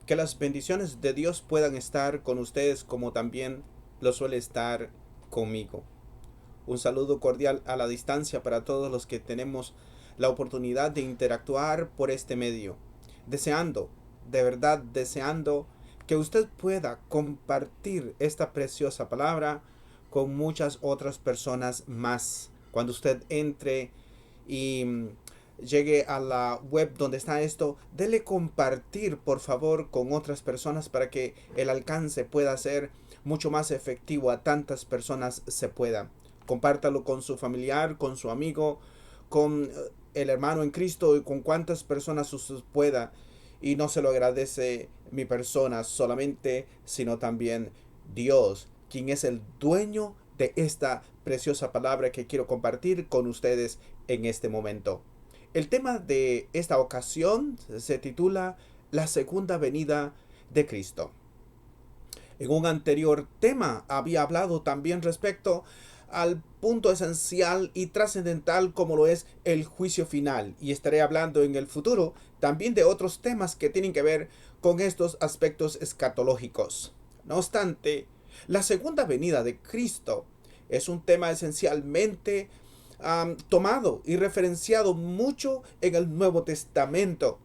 Que las bendiciones de Dios puedan estar con ustedes como también lo suele estar conmigo. Un saludo cordial a la distancia para todos los que tenemos la oportunidad de interactuar por este medio. Deseando, de verdad deseando, que usted pueda compartir esta preciosa palabra con muchas otras personas más. Cuando usted entre y llegue a la web donde está esto, dele compartir por favor con otras personas para que el alcance pueda ser mucho más efectivo, a tantas personas se pueda. Compártalo con su familiar, con su amigo, con el hermano en Cristo y con cuantas personas usted pueda. Y no se lo agradece mi persona solamente, sino también Dios, quien es el dueño de esta preciosa palabra que quiero compartir con ustedes en este momento. El tema de esta ocasión se titula La segunda venida de Cristo. En un anterior tema había hablado también respecto al punto esencial y trascendental como lo es el juicio final, y estaré hablando en el futuro también de otros temas que tienen que ver con estos aspectos escatológicos. No obstante, la segunda venida de Cristo es un tema esencialmente tomado y referenciado mucho en el Nuevo Testamento,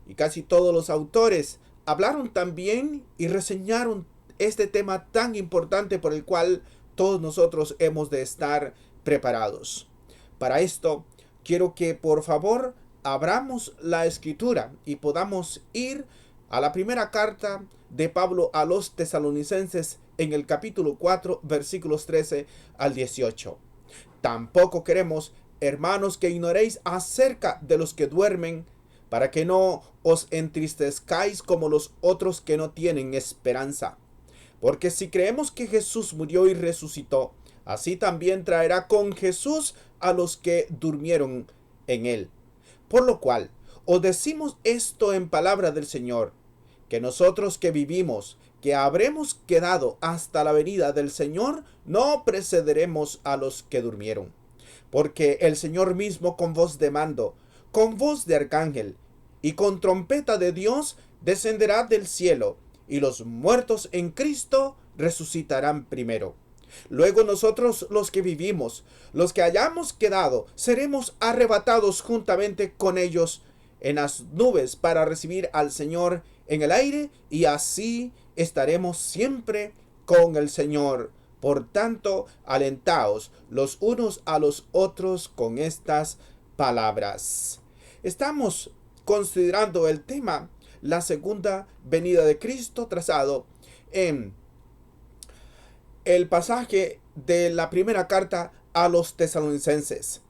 y casi todos los autores hablaron también y reseñaron este tema tan importante por el cual todos nosotros hemos de estar preparados. Para esto, quiero que por favor abramos la escritura y podamos ir a la primera carta de Pablo a los tesalonicenses en el capítulo 4, versículos 13 al 18. Tampoco queremos, hermanos, que ignoréis acerca de los que duermen, para que no os entristezcáis como los otros que no tienen esperanza. Porque si creemos que Jesús murió y resucitó, así también traerá con Jesús a los que durmieron en él. Por lo cual, os decimos esto en palabra del Señor, que nosotros que vivimos, que habremos quedado hasta la venida del Señor, no precederemos a los que durmieron. Porque el Señor mismo con voz de mando, con voz de arcángel y con trompeta de Dios descenderá del cielo, y los muertos en Cristo resucitarán primero. Luego nosotros los que vivimos, los que hayamos quedado, seremos arrebatados juntamente con ellos en las nubes para recibir al Señor en el aire, y así estaremos siempre con el Señor. Por tanto, alentaos los unos a los otros con estas palabras. Estamos considerando el tema la segunda venida de Cristo trazado en el pasaje de la primera carta a los tesalonicenses.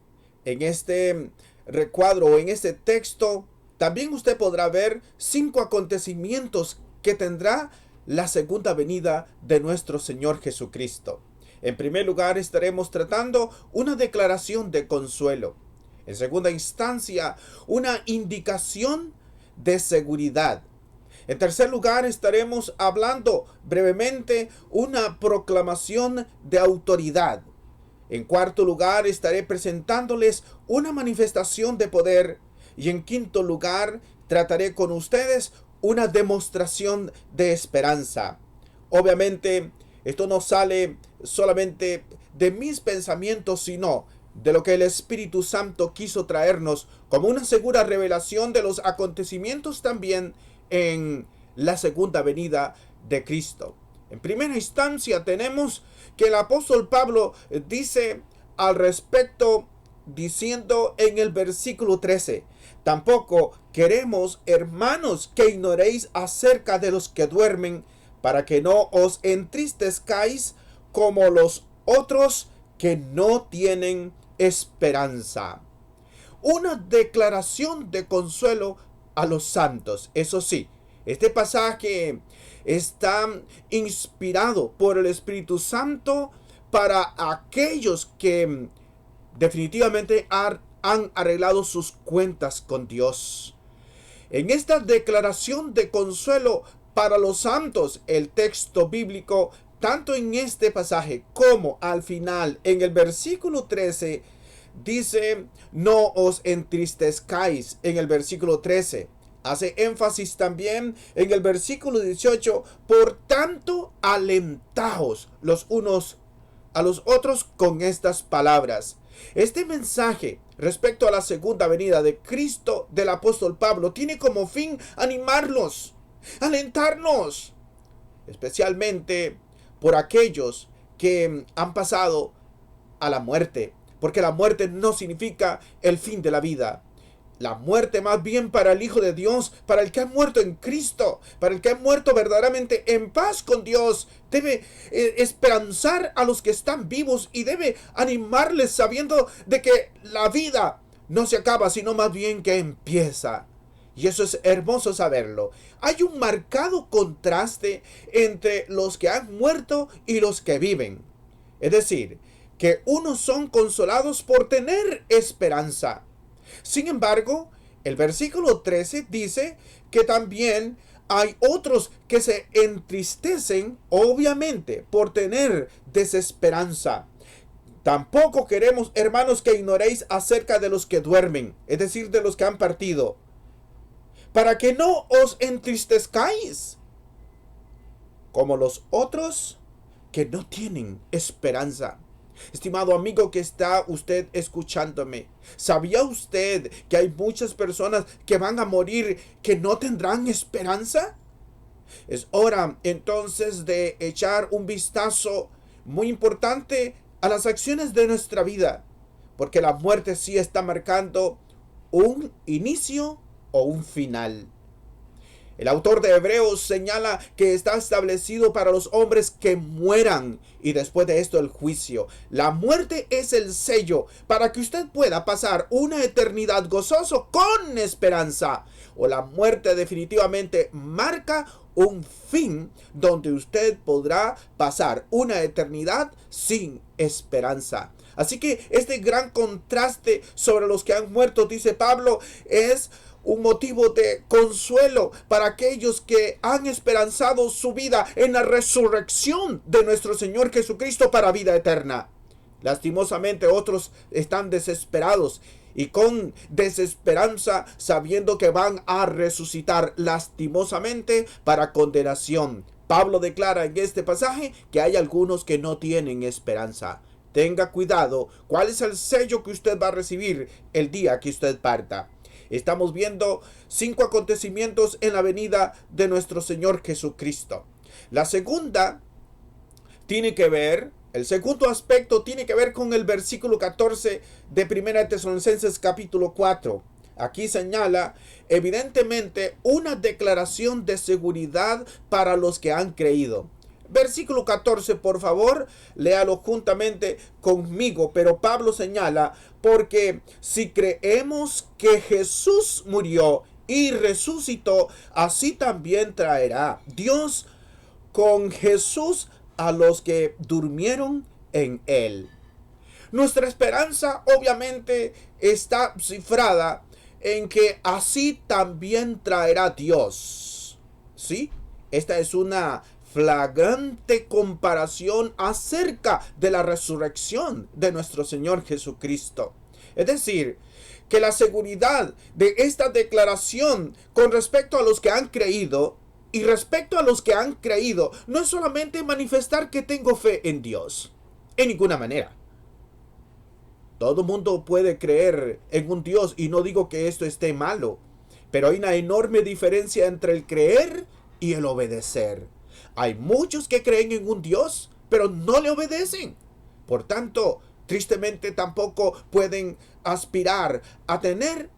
En este recuadro, en este texto, también usted podrá ver 5 acontecimientos que tendrá la segunda venida de nuestro Señor Jesucristo. En primer lugar, estaremos tratando una declaración de consuelo. En segunda instancia, una indicación de seguridad. En tercer lugar, estaremos hablando brevemente una proclamación de autoridad. En cuarto lugar, estaré presentándoles una manifestación de poder. Y en quinto lugar, trataré con ustedes una demostración de esperanza. Obviamente, esto no sale solamente de mis pensamientos, sino de lo que el Espíritu Santo quiso traernos como una segura revelación de los acontecimientos también en la segunda venida de Cristo. En primera instancia tenemos que el apóstol Pablo dice al respecto, diciendo en el versículo 13: tampoco queremos, hermanos, que ignoréis acerca de los que duermen, para que no os entristezcáis como los otros que no tienen esperanza. Una declaración de consuelo a los santos. Eso sí, este pasaje está inspirado por el Espíritu Santo para aquellos que definitivamente han arreglado sus cuentas con Dios. En esta declaración de consuelo para los santos, el texto bíblico, tanto en este pasaje como al final, en el versículo 13, dice: no os entristezcáis en el versículo 13. Hace énfasis también en el versículo 18, por tanto, alentaos los unos a los otros con estas palabras. Este mensaje respecto a la segunda venida de Cristo del apóstol Pablo tiene como fin animarlos, alentarnos, especialmente por aquellos que han pasado a la muerte, porque la muerte no significa el fin de la vida. La muerte más bien para el Hijo de Dios, para el que ha muerto en Cristo, para el que ha muerto verdaderamente en paz con Dios, debe esperanzar a los que están vivos y debe animarles sabiendo de que la vida no se acaba, sino más bien que empieza. Y eso es hermoso saberlo. Hay un marcado contraste entre los que han muerto y los que viven. Es decir, que unos son consolados por tener esperanza. Sin embargo, el versículo 13 dice que también hay otros que se entristecen, obviamente, por tener desesperanza. Tampoco queremos, hermanos, que ignoréis acerca de los que duermen, es decir, de los que han partido, para que no os entristezcáis, como los otros que no tienen esperanza. Estimado amigo que está usted escuchándome, ¿sabía usted que hay muchas personas que van a morir que no tendrán esperanza? Es hora entonces de echar un vistazo muy importante a las acciones de nuestra vida, porque la muerte sí está marcando un inicio o un final. El autor de Hebreos señala que está establecido para los hombres que mueran y después de esto el juicio. La muerte es el sello para que usted pueda pasar una eternidad gozoso con esperanza. O la muerte definitivamente marca un fin donde usted podrá pasar una eternidad sin esperanza. Así que este gran contraste sobre los que han muerto, dice Pablo, es un motivo de consuelo para aquellos que han esperanzado su vida en la resurrección de nuestro Señor Jesucristo para vida eterna. Lastimosamente otros están desesperados y con desesperanza sabiendo que van a resucitar lastimosamente para condenación. Pablo declara en este pasaje que hay algunos que no tienen esperanza. Tenga cuidado, ¿cuál es el sello que usted va a recibir el día que usted parta? Estamos viendo 5 acontecimientos en la venida de nuestro Señor Jesucristo. La segunda tiene que ver, el segundo aspecto tiene que ver con el versículo 14 de 1 Tesalonicenses capítulo 4. Aquí señala evidentemente una declaración de seguridad para los que han creído. Versículo 14, por favor, léalo juntamente conmigo. Pero Pablo señala, porque si creemos que Jesús murió y resucitó, así también traerá Dios con Jesús a los que durmieron en él. Nuestra esperanza obviamente está cifrada en que así también traerá Dios. ¿Sí? Esta es una flagrante comparación acerca de la resurrección de nuestro Señor Jesucristo. Es decir, que la seguridad de esta declaración con respecto a los que han creído y respecto a los que han creído no es solamente manifestar que tengo fe en Dios, en ninguna manera. Todo mundo puede creer en un Dios y no digo que esto esté malo, pero hay una enorme diferencia entre el creer y el obedecer. Hay muchos que creen en un Dios, pero no le obedecen. Por tanto, tristemente tampoco pueden aspirar a tener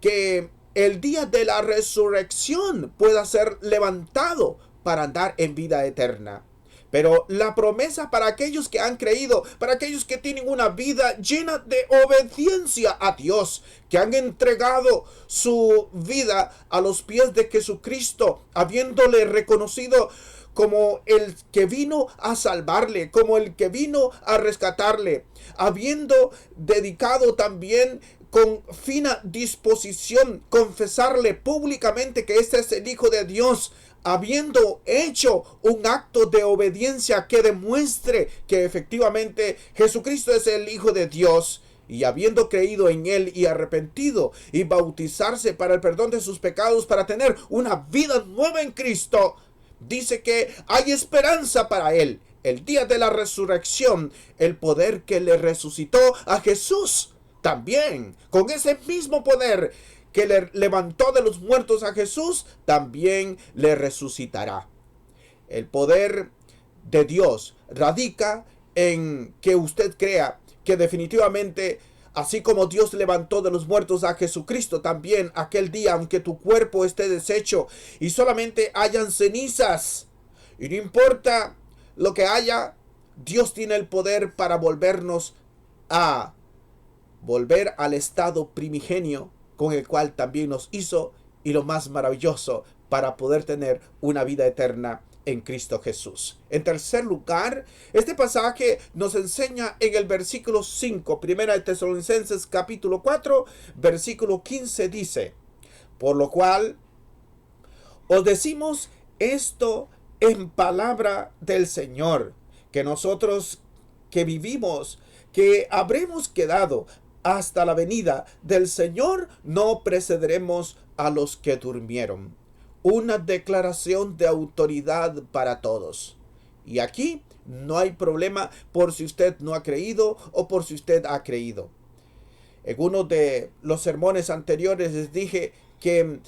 que el día de la resurrección pueda ser levantado para andar en vida eterna. Pero la promesa para aquellos que han creído, para aquellos que tienen una vida llena de obediencia a Dios, que han entregado su vida a los pies de Jesucristo, habiéndole reconocido como el que vino a salvarle, como el que vino a rescatarle, habiendo dedicado también con fina disposición confesarle públicamente que este es el Hijo de Dios, habiendo hecho un acto de obediencia que demuestre que efectivamente Jesucristo es el Hijo de Dios. y habiendo creído en Él y arrepentido y bautizarse para el perdón de sus pecados, para tener una vida nueva en Cristo, dice que hay esperanza para él. El día de la resurrección, el poder que le resucitó a Jesús, también con ese mismo poder que le levantó de los muertos a Jesús, también le resucitará. El poder de Dios radica en que usted crea que definitivamente, así como Dios levantó de los muertos a Jesucristo, también aquel día, aunque tu cuerpo esté deshecho y solamente hayan cenizas, y no importa lo que haya, Dios tiene el poder para volver al estado primigenio con el cual también nos hizo, y lo más maravilloso, para poder tener una vida eterna en Cristo Jesús. En tercer lugar, este pasaje nos enseña en el versículo 5, Primera de Tesalonicenses capítulo 4, versículo 15, dice: por lo cual os decimos esto en palabra del Señor, que nosotros que vivimos, que habremos quedado hasta la venida del Señor, no precederemos a los que durmieron. Una declaración de autoridad para todos. Y aquí no hay problema por si usted no ha creído o por si usted ha creído. En uno de los sermones anteriores les dije que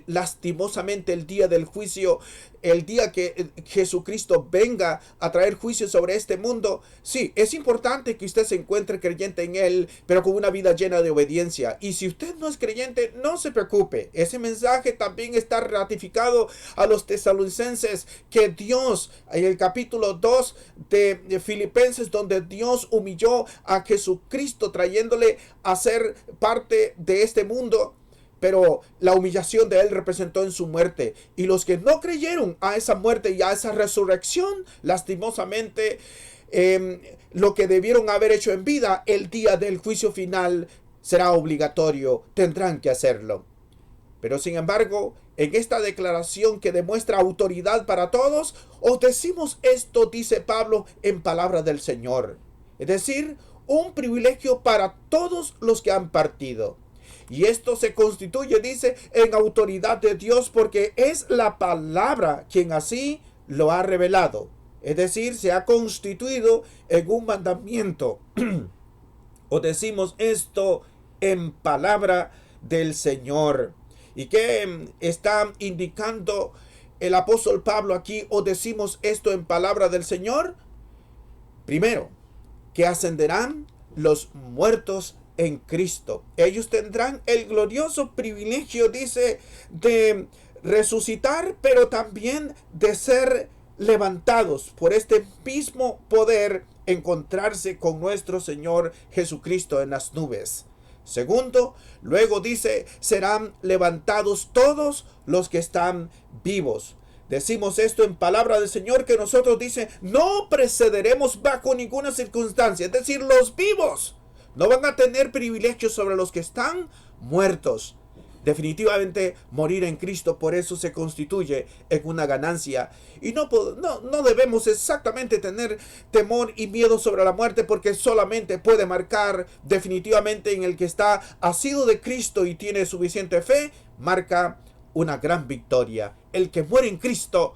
lastimosamente el día del juicio, el día que Jesucristo venga a traer juicio sobre este mundo, sí, es importante que usted se encuentre creyente en Él, pero con una vida llena de obediencia. Y si usted no es creyente, no se preocupe. Ese mensaje también está ratificado a los tesalonicenses, que Dios, en el capítulo 2 de Filipenses, donde Dios humilló a Jesucristo trayéndole a ser parte de este mundo, pero la humillación de él representó en su muerte. Y los que no creyeron a esa muerte y a esa resurrección, lastimosamente, lo que debieron haber hecho en vida, el día del juicio final será obligatorio, tendrán que hacerlo. Pero sin embargo, en esta declaración que demuestra autoridad para todos, os decimos esto, dice Pablo, en palabra del Señor. Es decir, un privilegio para todos los que han partido. Y esto se constituye, dice, en autoridad de Dios, porque es la palabra quien así lo ha revelado. Es decir, se ha constituido en un mandamiento. Os decimos esto en palabra del Señor. ¿Y qué está indicando el apóstol Pablo aquí? Os decimos esto en palabra del Señor. Primero, que ascenderán los muertos en Cristo. Ellos tendrán el glorioso privilegio, dice, de resucitar, pero también de ser levantados por este mismo poder, encontrarse con nuestro Señor Jesucristo en las nubes. Segundo, luego dice, serán levantados todos los que están vivos. Decimos esto en palabra del Señor, que nosotros, dice, no precederemos bajo ninguna circunstancia. Es decir, los vivos no van a tener privilegios sobre los que están muertos. Definitivamente morir en Cristo, por eso se constituye en una ganancia. Y no debemos exactamente tener temor y miedo sobre la muerte, porque solamente puede marcar definitivamente en el que está asido de Cristo y tiene suficiente fe, marca una gran victoria. El que muere en Cristo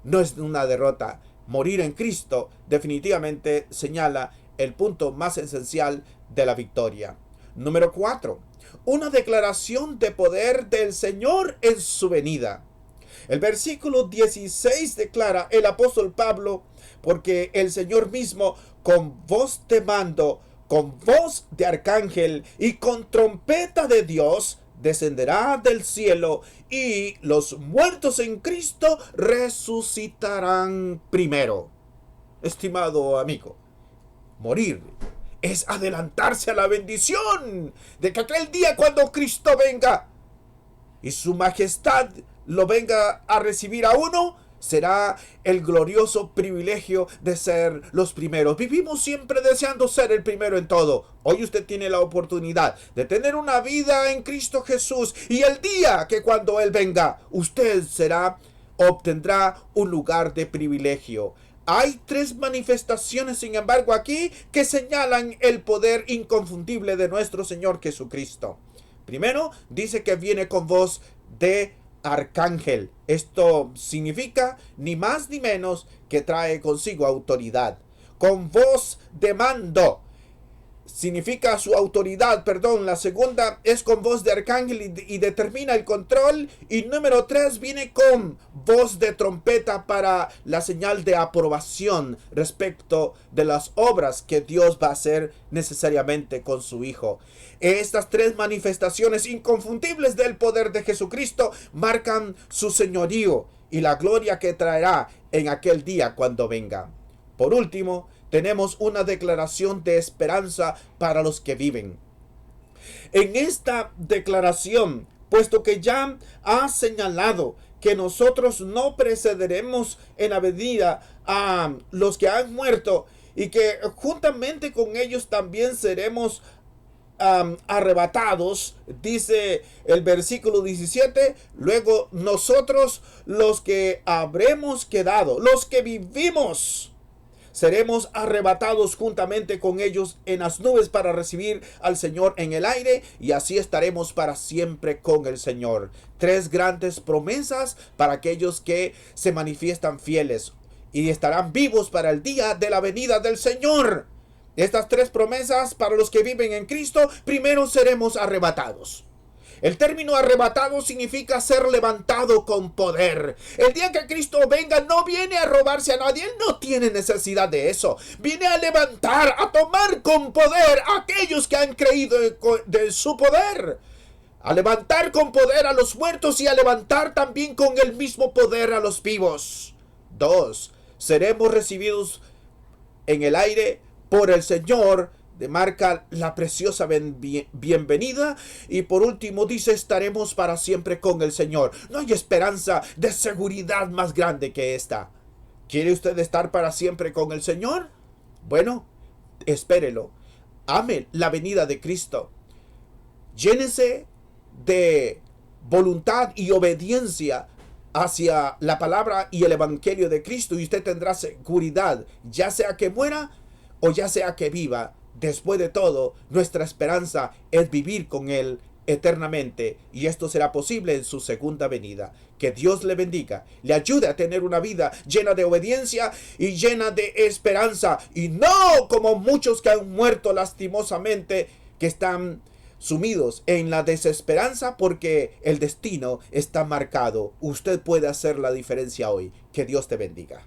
no es una derrota. Morir en Cristo definitivamente señala el punto más esencial de la victoria. Número 4. Una declaración de poder del Señor en su venida. El versículo 16 declara el apóstol Pablo: porque el Señor mismo, con voz de mando, con voz de arcángel y con trompeta de Dios, descenderá del cielo, y los muertos en Cristo resucitarán primero. Estimado amigo, morir es adelantarse a la bendición de que aquel día, cuando Cristo venga y su majestad lo venga a recibir a uno, será el glorioso privilegio de ser los primeros. Vivimos siempre deseando ser el primero en todo. Hoy usted tiene la oportunidad de tener una vida en Cristo Jesús, y el día que cuando Él venga, usted obtendrá un lugar de privilegio. Hay tres manifestaciones, sin embargo, aquí que señalan el poder inconfundible de nuestro Señor Jesucristo. Primero, dice que viene con voz de arcángel. Esto significa ni más ni menos que trae consigo autoridad. Con voz de mando. Significa su autoridad, perdón. La segunda es con voz de arcángel y determina el control. Y número 3 viene con voz de trompeta para la señal de aprobación respecto de las obras que Dios va a hacer necesariamente con su Hijo. Estas tres manifestaciones inconfundibles del poder de Jesucristo marcan su señorío y la gloria que traerá en aquel día cuando venga. Por último, tenemos una declaración de esperanza para los que viven. En esta declaración, puesto que ya ha señalado que nosotros no precederemos en la venida a los que han muerto y que juntamente con ellos también seremos arrebatados, dice el versículo 17, luego nosotros los que habremos quedado, los que vivimos, seremos arrebatados juntamente con ellos en las nubes para recibir al Señor en el aire, y así estaremos para siempre con el Señor. Tres grandes promesas para aquellos que se manifiestan fieles y estarán vivos para el día de la venida del Señor. Estas tres promesas para los que viven en Cristo: primero, seremos arrebatados. El término arrebatado significa ser levantado con poder. El día que Cristo venga no viene a robarse a nadie. Él no tiene necesidad de eso. Viene a levantar, a tomar con poder a aquellos que han creído de su poder. A levantar con poder a los muertos y a levantar también con el mismo poder a los vivos. 2. Seremos recibidos en el aire por el Señor. Marca la preciosa bienvenida. Y por último dice: estaremos para siempre con el Señor. No hay esperanza de seguridad más grande que esta. ¿Quiere usted estar para siempre con el Señor? Bueno, espérelo. Ame la venida de Cristo. Llénese de voluntad y obediencia hacia la palabra y el evangelio de Cristo, y usted tendrá seguridad, ya sea que muera o ya sea que viva. Después de todo, nuestra esperanza es vivir con Él eternamente, y esto será posible en su segunda venida. Que Dios le bendiga, le ayude a tener una vida llena de obediencia y llena de esperanza, y no como muchos que han muerto lastimosamente, que están sumidos en la desesperanza porque el destino está marcado. Usted puede hacer la diferencia hoy. Que Dios te bendiga.